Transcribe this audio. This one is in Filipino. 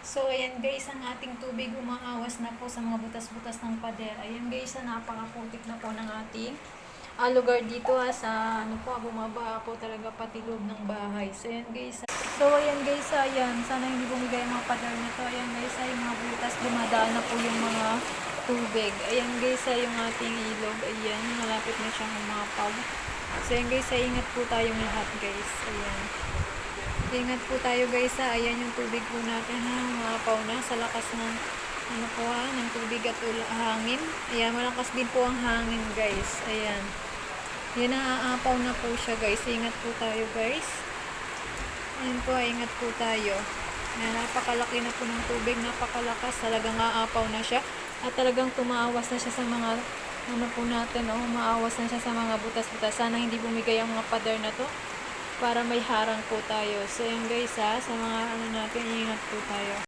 So, ayan guys, ang ating tubig umaawas na po sa mga butas-butas ng pader. Ayan guys, napakaputik na po ng ating lugar dito sa ano po, bumaba po talaga pati loob ng bahay. So, ayan guys. Ayan. Sana hindi bumigay ang mga pader na to. Ayan guys, ay mga butas, dumadaan na po yung mga tubig. Ayan guys, yung ating ilog. Ayan, malapit na siyang umapaw. So, ayan guys, ingat po tayong lahat guys. Ayan. Ingat po tayo guys ayan yung tubig po natin umapaw na sa lakas ng ng tubig at hangin. Ayan, malakas din po ang hangin guys. Ayan. Yan, naaapaw na po siya guys. Ingat po tayo guys. Ayan po, ingat po tayo. Ayan, napakalaki na po ng tubig, napakalakas. Talagang aapaw na siya. At talagang tumaawas na siya sa mga po natin, umaawas na siya sa mga butas-butas. Sana hindi bumigay ang mga pader na to para may harang po tayo. So, yun guys sa mga natin, ingat po tayo.